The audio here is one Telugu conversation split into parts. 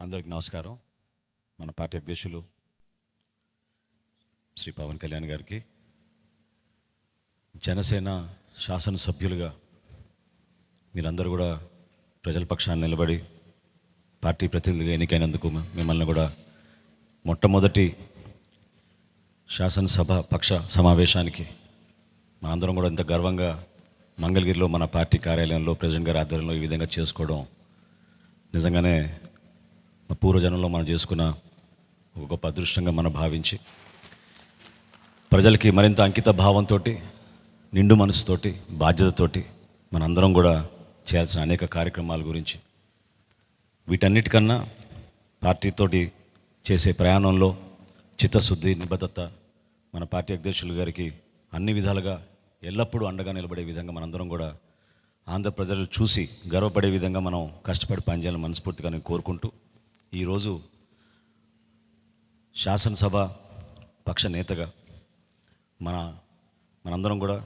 అందరికి నమస్కారం. మన పార్టీ అధ్యక్షులు శ్రీ పవన్ కళ్యాణ్ గారికి, జనసేన శాసనసభ్యులుగా మీరందరూ కూడా ప్రజల పక్షాన్ని నిలబడి పార్టీ ప్రతినిధిగా ఎన్నికైనందుకు మిమ్మల్ని కూడా మొట్టమొదటి శాసనసభ పక్ష సమావేశానికి మనందరం కూడా ఇంత గర్వంగా మంగళగిరిలో మన పార్టీ కార్యాలయంలో ప్రెసిడెంట్ గారి ఆధ్వర్యంలో ఈ విధంగా చేసుకోవడం నిజంగానే పూర్వజనంలో మనం చేసుకున్న ఒక గొప్ప అదృష్టంగా మనం భావించి ప్రజలకి మరింత అంకిత భావంతో, నిండు మనసుతోటి, బాధ్యతతోటి మనందరం కూడా చేయాల్సిన అనేక కార్యక్రమాల గురించి, వీటన్నిటికన్నా పార్టీతోటి చేసే ప్రయాణంలో చిత్తశుద్ధి, నిబద్ధత మన పార్టీ అధ్యక్షులు గారికి అన్ని విధాలుగా ఎల్లప్పుడూ అండగా నిలబడే విధంగా మనందరం కూడా ఆంధ్ర ప్రజలు చూసి గర్వపడే విధంగా మనం కష్టపడి పనిచేయాలని మనస్ఫూర్తిగా నేను కోరుకుంటూ, ఈరోజు శాసనసభ పక్ష నేతగా మనందరం కూడా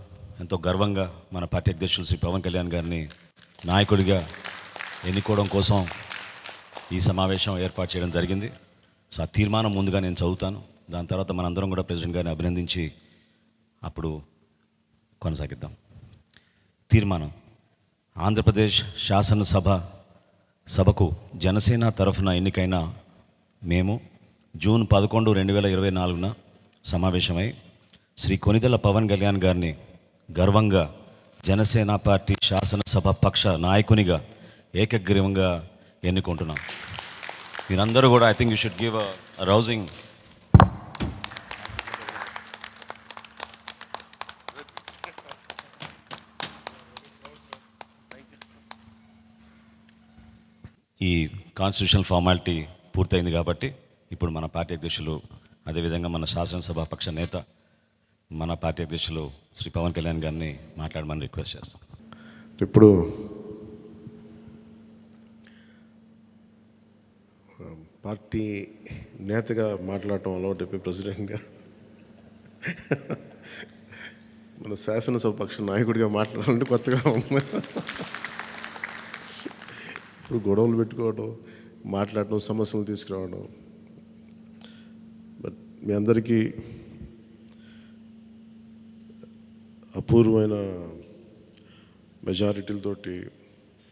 ఎంతో గర్వంగా మన పార్టీ అధ్యక్షులు శ్రీ పవన్ కళ్యాణ్ గారిని నాయకుడిగా ఎన్నుకోవడం కోసం ఈ సమావేశం ఏర్పాటు చేయడం జరిగింది. సో ఆ తీర్మానం ముందుగా నేను చదువుతాను. దాని తర్వాత మనందరం కూడా ప్రెసిడెంట్ గారిని అభినందించి అప్పుడు కొనసాగిద్దాం. తీర్మానం: ఆంధ్రప్రదేశ్ సభకు జనసేన తరఫున ఎన్నికైన మేము జూన్ 11, 2024 సమావేశమై శ్రీ కొనిదెల పవన్ కళ్యాణ్ గారిని గర్వంగా జనసేన పార్టీ శాసనసభ పక్ష నాయకునిగా ఏకగ్రీవంగా ఎన్నుకుంటున్నాం. మీరందరూ కూడా I think you should give a rousing ఈ కాన్స్టిట్యూషనల్ ఫార్మాలిటీ పూర్తయింది కాబట్టి ఇప్పుడు మన పార్టీ అధ్యక్షులు, అదేవిధంగా మన శాసనసభ పక్ష నేత మన పార్టీ అధ్యక్షులు శ్రీ పవన్ కళ్యాణ్ గారిని మాట్లాడమని రిక్వెస్ట్ చేస్తాం. ఇప్పుడు పార్టీ నేతగా మాట్లాడటం అలవాటు, ప్రెసిడెంట్గా మన శాసనసభ పక్ష నాయకుడిగా మాట్లాడాలంటే కొత్తగా ఉంది. ఇప్పుడు గొడవలు పెట్టుకోవడం, మాట్లాడటం, సమస్యలు తీసుకురావడం. బట్ మీ అందరికీ అపూర్వమైన మెజారిటీలతోటి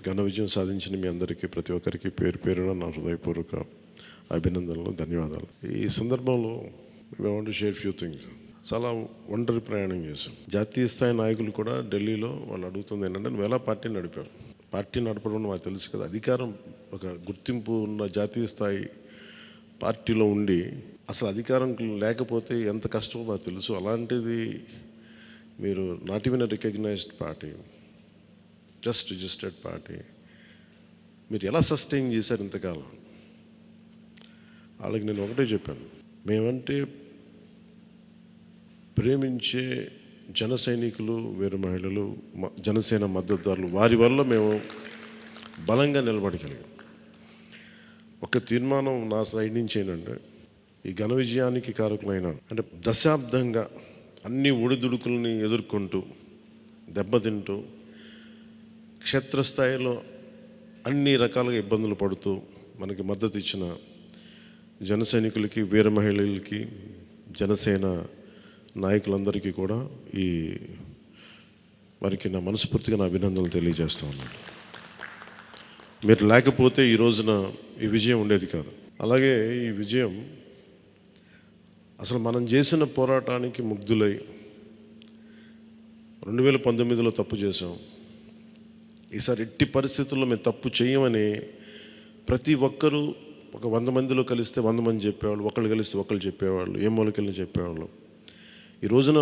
ఘన విజయం సాధించిన మీ అందరికీ, ప్రతి ఒక్కరికి పేరు పేరున నా హృదయపూర్వక అభినందనలు, ధన్యవాదాలు. ఈ సందర్భంలో I want to share few things. చాలా ఒంటరి ప్రయాణం చేశాం. జాతీయ స్థాయి నాయకులు కూడా ఢిల్లీలో వాళ్ళు అడుగుతుంది ఏంటంటే, నువ్వు ఎలా పార్టీ నడిపావు? పార్టీ నడపడం మాకు తెలుసు కదా, అధికారం ఒక గుర్తింపు ఉన్న జాతీయ స్థాయి పార్టీలో ఉండి అసలు అధికారం లేకపోతే ఎంత కష్టమో మాకు తెలుసు. అలాంటిది మీరు not even recognized party, just registered party, మీరు ఎలా సస్టైన్ చేశారు ఇంతకాలం? వాళ్ళకి నేను ఒకటే చెప్పాను, మేమంటే ప్రేమించే జన సైనికులు, వీర మహిళలు, జనసేన మద్దతుదారులు, వారి వల్ల మేము బలంగా నిలబడగలిగాం. ఒక తీర్మానం నా సైడ్ నుంచి ఏంటంటే, ఈ ఘన విజయానికి కారకులైన, అంటే దశాబ్దంగా అన్ని ఒడిదుడుకుల్ని ఎదుర్కొంటూ దెబ్బతింటూ క్షేత్రస్థాయిలో అన్ని రకాలుగా ఇబ్బందులు పడుతూ మనకి మద్దతు ఇచ్చిన జన సైనికులకి, వీర మహిళలకి, జనసేన నాయకులందరికీ కూడా వారికి నా మనస్ఫూర్తిగా నా అభినందనలు తెలియజేస్తూ ఉన్నాను. మీరు లేకపోతే ఈ రోజున ఈ విజయం ఉండేది కాదు. అలాగే ఈ విజయం అసలు మనం చేసిన పోరాటానికి ముగ్ధులై 2019లో తప్పు చేసాం, ఈసారి ఎట్టి పరిస్థితుల్లో మేము తప్పు చేయమని ప్రతి ఒక్కరూ ఒక 100 మందిలో కలిస్తే 100 మంది చెప్పేవాళ్ళు, ఒకళ్ళు కలిస్తే ఒకళ్ళు చెప్పేవాళ్ళు, ఏ మూలకెళ్ళి చెప్పేవాళ్ళు. ఈ రోజున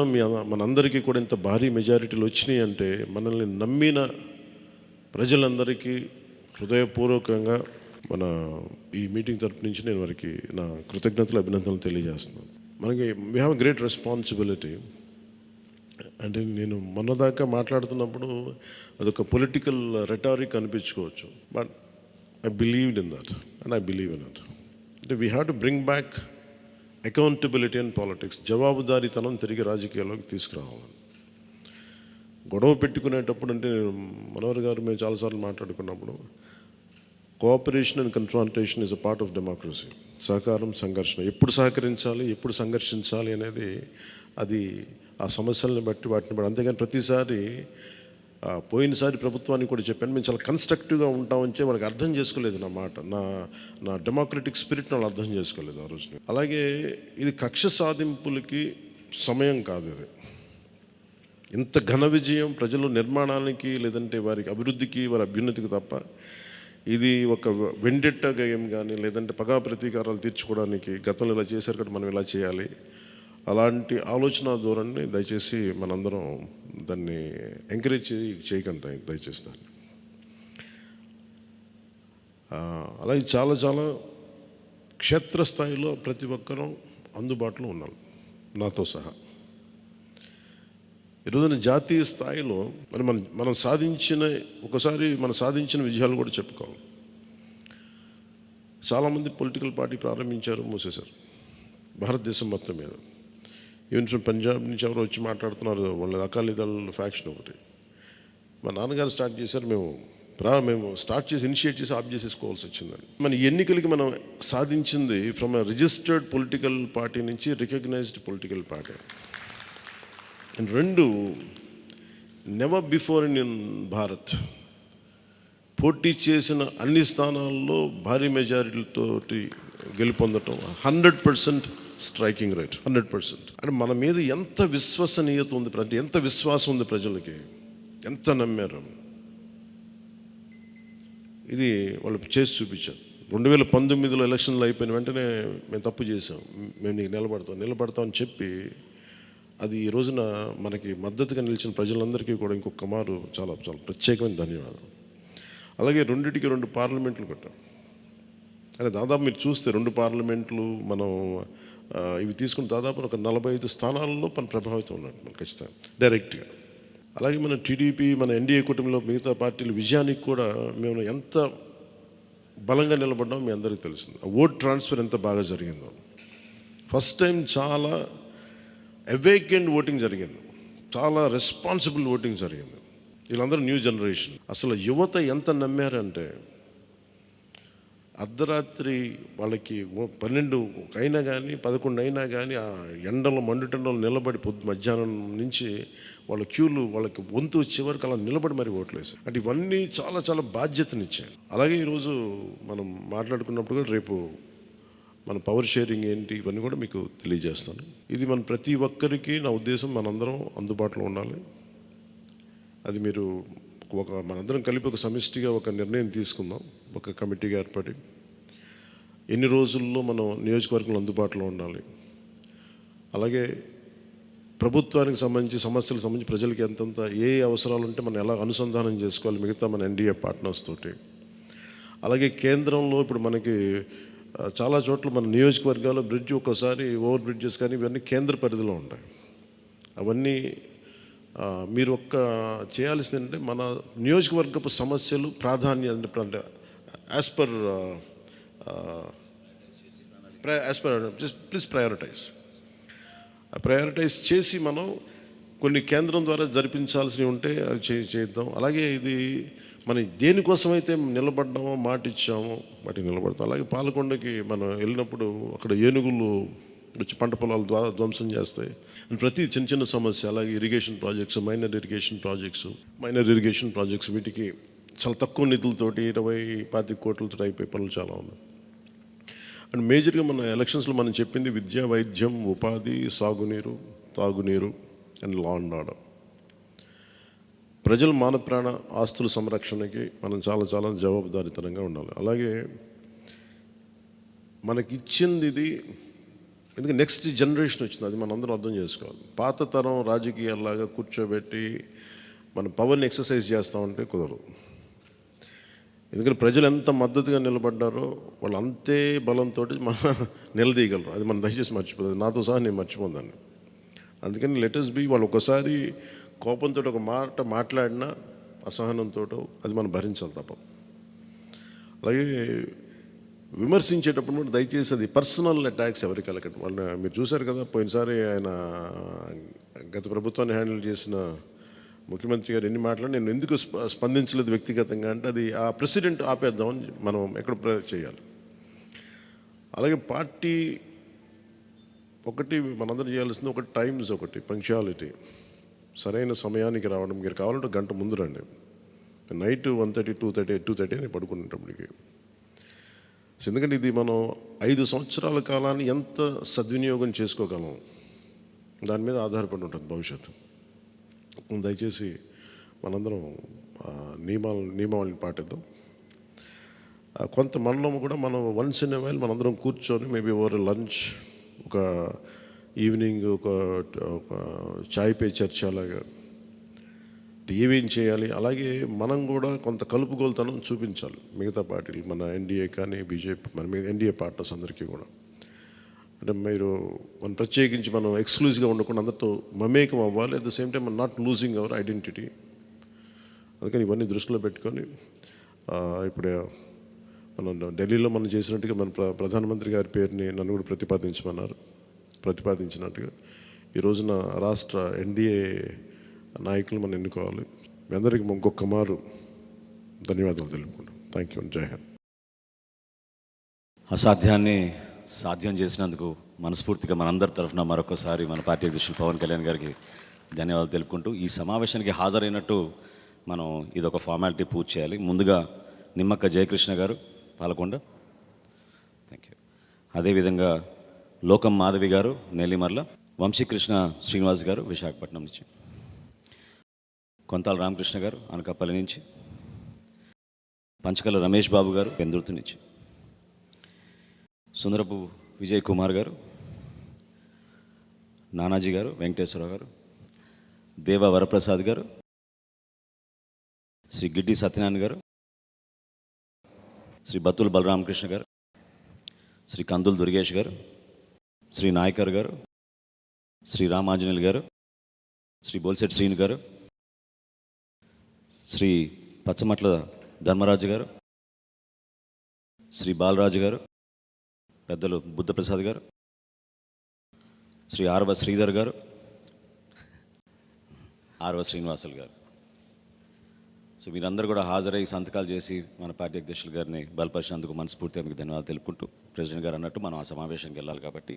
మనందరికీ కూడా ఇంత భారీ మెజారిటీలు వచ్చినాయి అంటే మనల్ని నమ్మిన ప్రజలందరికీ హృదయపూర్వకంగా మన ఈ మీటింగ్ తరపు నుంచి నేను వారికి నా కృతజ్ఞతలు, అభినందనలు తెలియజేస్తున్నాను. మనకి వీ హ్యావ్ గ్రేట్ రెస్పాన్సిబిలిటీ. అంటే నేను మొన్నదాకా మాట్లాడుతున్నప్పుడు అదొక పొలిటికల్ రెటారిక్ అనిపించుకోవచ్చు, but I believed in that and I believe in it. అంటే we have to bring back accountability and politics. జవాబుదారీతనం తిరిగి రాజకీయాల్లోకి తీసుకురావాలని. గొడవ పెట్టుకునేటప్పుడు, అంటే మనోహర్ గారు మేము చాలాసార్లు మాట్లాడుకున్నప్పుడు, cooperation and confrontation is a part of democracy. సహకారం, సంఘర్షణ, ఎప్పుడు సహకరించాలి, ఎప్పుడు సంఘర్షించాలి అనేది అది ఆ సమస్యలను బట్టి వాటిని బట్టి. అంతేగాని ప్రతిసారి పోయినసారి ప్రభుత్వానికి కూడా చెప్పాను, మేము చాలా కన్స్ట్రక్టివ్గా ఉంటామని వాళ్ళకి అర్థం చేసుకోలేదు నా మాట, నా డెమోక్రటిక్ స్పిరిట్ని వాళ్ళు అర్థం చేసుకోలేదు ఆ రోజున. అలాగే ఇది కక్ష సాధింపులకి సమయం కాదు. ఇది ఇంత ఘన విజయం ప్రజల నిర్మాణానికి లేదంటే వారికి అభివృద్ధికి, వారి అభ్యున్నతికి తప్ప ఇది ఒక వెండెట్ట గేమ్ కానీ లేదంటే పగా ప్రతీకారాలు తీర్చుకోవడానికి గతంలో ఇలా చేశారు కాబట్టి మనం ఇలా చేయాలి, అలాంటి ఆలోచన ధోరణిని దయచేసి మనందరం దాన్ని ఎంకరేజ్ చేయకండి దయచేసి దాన్ని. అలాగే చాలా చాలా క్షేత్రస్థాయిలో ప్రతి ఒక్కరూ అందుబాటులో ఉన్నాం నాతో సహా. ఈరోజున జాతీయ స్థాయిలో మరి మనం సాధించిన విజయాలు కూడా చెప్పుకోవాలి. చాలామంది పొలిటికల్ పార్టీ ప్రారంభించారు, మూసేశారు భారతదేశం మొత్తం మీద. ఈవెన్ ఫ్రమ్ పంజాబ్ నుంచి ఎవరు వచ్చి మాట్లాడుతున్నారు, వాళ్ళ అకాలీదళ ఫ్యాక్షన్ ఒకటి. మా నాన్నగారు స్టార్ట్ చేశారు, మేము స్టార్ట్ చేసి ఇనిషియేట్ చేసి ఆఫ్ చేసేసుకోవాల్సి వచ్చిందని. మన ఎన్నికలకి మనం సాధించింది from a registered political party నుంచి రికగ్నైజ్డ్ పొలిటికల్ పార్టీ. అండ్ రెండు, నెవర్ బిఫోర్ ఇన్ భారత్ పోటీ చేసిన అన్ని స్థానాల్లో భారీ మెజారిటీలతోటి గెలుపొందటం, 100% స్ట్రైకింగ్ రేట్, 100%. అంటే మన మీద ఎంత విశ్వసనీయత ఉంది, అంటే ఎంత విశ్వాసం ఉంది ప్రజలకి, ఎంత నమ్మారు, ఇది వాళ్ళు చేసి చూపించారు. 2019లో ఎలక్షన్లు అయిపోయిన వెంటనే మేము తప్పు చేసాం, మేము నీకు నిలబడతాం అని చెప్పి అది ఈ రోజున మనకి మద్దతుగా నిలిచిన ప్రజలందరికీ కూడా ఇంకొక మారు చాలా చాలా ప్రత్యేకమైన ధన్యవాదాలు. అలాగే 2 పార్లమెంట్లు పెట్టాం. అంటే దాదాపు మీరు చూస్తే 2 పార్లమెంట్లు మనం ఇవి తీసుకుని దాదాపు ఒక 45 స్థానాల్లో మన ప్రభావితం ఉన్నట్టు మనం ఖచ్చితంగా డైరెక్ట్గా. అలాగే మన టీడీపీ, మన ఎన్డీఏ కూటమిలో మిగతా పార్టీల విజయానికి కూడా మేము ఎంత బలంగా నిలబడ్డామో మీ అందరికీ తెలుస్తుంది. ఆ ఓట్ ట్రాన్స్ఫర్ ఎంత బాగా జరిగిందో. ఫస్ట్ టైం చాలా అవేకెండ్ ఓటింగ్ జరిగింది, చాలా రెస్పాన్సిబుల్ ఓటింగ్ జరిగింది. వీళ్ళందరూ న్యూ జనరేషన్. అసలు యువత ఎంత నమ్మారంటే అర్ధరాత్రి వాళ్ళకి 12 అయినా కానీ 11 అయినా కానీ ఆ మండుటెండలు నిలబడి మధ్యాహ్నం నుంచి వాళ్ళ క్యూలు వాళ్ళకి వంతు వచ్చే వరకు అలా నిలబడి మరి ఓట్లు వేసారు. అంటే ఇవన్నీ చాలా చాలా బాధ్యతనిచ్చాయి. అలాగే ఈరోజు మనం మాట్లాడుకున్నప్పుడు కూడా రేపు మన పవర్ షేరింగ్ ఏంటి ఇవన్నీ కూడా మీకు తెలియజేస్తాను. ఇది మన ప్రతి ఒక్కరికి నా ఉద్దేశం మనందరం అందుబాటులో ఉండాలి. అది మీరు మనందరం కలిపి ఒక సమిష్టిగా ఒక నిర్ణయం తీసుకుందాం, ఒక కమిటీగా ఏర్పడి ఎన్ని రోజుల్లో మనం నియోజకవర్గంలో అందుబాటులో ఉండాలి. అలాగే ప్రభుత్వానికి సంబంధించి సమస్యలకు సంబంధించి ప్రజలకి ఎంతంత ఏ అవసరాలు ఉంటే మనం ఎలా అనుసంధానం చేసుకోవాలి మిగతా మన ఎన్డీఏ పార్ట్నర్స్ తోటి. అలాగే కేంద్రంలో ఇప్పుడు మనకి చాలా చోట్ల మన నియోజకవర్గాల్లో బ్రిడ్జ్ ఒక్కసారి ఓవర్ బ్రిడ్జెస్ కానీ ఇవన్నీ కేంద్ర పరిధిలో ఉంటాయి. అవన్నీ మీరు చేయాల్సింది ఏంటంటే మన నియోజకవర్గపు సమస్యలు ప్రాధాన్యత అంటే యాజ్ పర్ ప్లీజ్ ప్రయారిటైజ్ చేసి మనం కొన్ని కేంద్రం ద్వారా జరిపించాల్సినవి ఉంటే అది చేద్దాం. అలాగే ఇది మనం దేనికోసమైతే నిలబడ్డామో మాట ఇచ్చామో వాటికి నిలబడతాం. అలాగే పాలకొండకి మనం వెళ్ళినప్పుడు అక్కడ ఏనుగులు వచ్చి పంట పొలాలు ధ్వంసం చేస్తాయి. ప్రతి చిన్న సమస్య. అలాగే irrigation projects, minor irrigation projects వీటికి చాలా తక్కువ నిధులతోటి 20-25 కోట్లతో అయిపోయే పనులు చాలా ఉన్నాయి. అండ్ మేజర్గా మన ఎలక్షన్స్లో మనం చెప్పింది విద్య, వైద్యం, ఉపాధి, సాగునీరు, తాగునీరు అండ్ లా అండ్ ఆర్డర్. ప్రజల మానప్రాణ ఆస్తుల సంరక్షణకి మనం చాలా చాలా జవాబుదారీతనంగా ఉండాలి. అలాగే మనకిచ్చింది ఇది, ఎందుకంటే నెక్స్ట్ జనరేషన్ వచ్చింది, అది మనం అందరం అర్థం చేసుకోవాలి. పాత తరం రాజకీయాల్లాగా కూర్చోబెట్టి మన పవర్ని ఎక్సర్సైజ్ చేస్తామంటే కుదరదు. ఎందుకంటే ప్రజలు ఎంత మద్దతుగా నిలబడ్డారో వాళ్ళు అంతే బలంతో మనం నిలదీయగలరు. అది మనం దయచేసి మర్చిపోతుంది, నాతో సహా నేను మర్చిపోదాన్ని. అందుకని లెటర్స్ బి వాళ్ళు ఒకసారి కోపంతో ఒక మాట మాట్లాడినా అసహనంతో అది మనం భరించాలి తప్ప. అలాగే విమర్శించేటప్పుడు కూడా దయచేసి అది పర్సనల్ అటాక్స్ ఎవరికి కలగండి. వాళ్ళని మీరు చూశారు కదా, పోయినసారి ఆయన గత ప్రభుత్వాన్ని హ్యాండిల్ చేసిన ముఖ్యమంత్రి గారు ఎన్ని మాట్లాడి నేను ఎందుకు స్పందించలేదు వ్యక్తిగతంగా అంటే అది ఆ ప్రెసిడెంట్ ఆపేద్దామని మనం ఎక్కడ చేయాలి. అలాగే పార్టీ ఒకటి మనందరం చేయాల్సింది ఒకటి టైమ్స్, ఒకటి పంక్చువాలిటీ, సరైన సమయానికి రావడం. మీరు కావాలంటే గంట ముందు రండి. నైట్ 1:30, 2:30 అని పడుకునేటప్పటికి. ఎందుకంటే ఇది మనం 5 సంవత్సరాల కాలాన్ని ఎంత సద్వినియోగం చేసుకోగలం దాని మీద ఆధారపడి ఉంటుంది భవిష్యత్తు. దయచేసి మనందరం నియమావళిని పాటిద్దాం. కొంత మనలో కూడా మనం వన్స్ ఇన్ ఎ వైల్ మనందరం కూర్చొని మేబీ ఓవర్ లంచ్, ఒక ఈవినింగ్ ఒక చాయ్ పే చర్చ లాగా ఏమేం చేయాలి. అలాగే మనం కూడా కొంత కలుపుగోలుతనం చూపించాలి మిగతా పార్టీలు, మన ఎన్డీఏ కానీ బీజేపీ, మన ఎన్డీఏ పార్ట్నర్స్ అందరికీ కూడా. అంటే మనం ప్రత్యేకించి మనం ఎక్స్క్లూజివ్గా ఉండకుండా అందరితో మమేకం అవ్వాలి. At the same time not losing our identity. అందుకని ఇవన్నీ దృష్టిలో పెట్టుకొని ఇప్పుడు మనం ఢిల్లీలో మనం చేసినట్టుగా మన ప్రధానమంత్రి గారి పేరుని నన్ను కూడా ప్రతిపాదించినట్టుగా ఈ రోజున రాష్ట్ర ఎన్డీఏ నాయకులు మనం ఎన్నుకోవాలి. మీ అందరికీ ఇంకొక మారు ధన్యవాదాలు తెలుపుకుంటాం. Thank you. జై హింద్. అసాధ్యాన్ని సాధ్యం చేసినందుకు మనస్ఫూర్తిగా మనందరి తరఫున మరొకసారి మన పార్టీ అధ్యక్షులు పవన్ కళ్యాణ్ గారికి ధన్యవాదాలు తెలుపుకుంటూ, ఈ సమావేశానికి హాజరైనట్టు మనం ఇదొక ఫార్మాలిటీ పూర్తి చేయాలి. ముందుగా నిమ్మక్క జయకృష్ణ గారు పాలకొండ, థ్యాంక్ యూ. అదేవిధంగా లోకం మాధవి గారు నెల్లిమర్ల, వంశీకృష్ణ శ్రీనివాస్ గారు విశాఖపట్నం నుంచి, కొంతాల రామకృష్ణ గారు అనకాపల్లి నుంచి, పంచకల రమేష్ బాబు గారు పెందుర్తి నుంచి, సుందరపు విజయ్ కుమార్ గారు, నానాజీ గారు, వెంకటేశ్వరరావు గారు, దేవ వరప్రసాద్ గారు, శ్రీ గిడ్డి సత్యనారాయణ గారు, శ్రీ బత్తుల బలరామకృష్ణ గారు, శ్రీ కందుల దుర్గేష్ గారు, శ్రీ నాయకర్ గారు, శ్రీ రామాంజనేయులు గారు, శ్రీ బోల్సెట్ శ్రీను గారు, శ్రీ పచ్చమట్ల ధర్మరాజు గారు, శ్రీ బాలరాజు గారు, పెద్దలు బుద్ధప్రసాద్ గారు, శ్రీ ఆర్వ శ్రీధర్ గారు, ఆర్వ శ్రీనివాసులు గారు. సో మీరందరూ కూడా హాజరై సంతకాలు చేసి మన పార్టీ అధ్యక్షులు గారిని బలపరిచినందుకు మనస్ఫూర్తిగా మీకు ధన్యవాదాలు తెలుపుకుంటూ, ప్రెసిడెంట్ గారు అన్నట్టు మనం ఆ సమావేశానికి వెళ్ళాలి కాబట్టి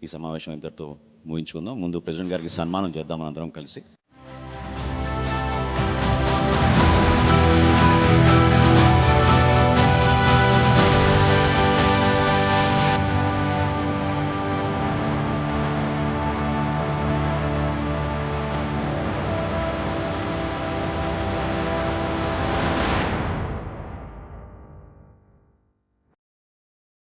ఈ సమావేశం ఇంతటితో ముగించుకుందాం. ముందు ప్రెసిడెంట్ గారికి సన్మానం చేద్దాం మనందరం కలిసి.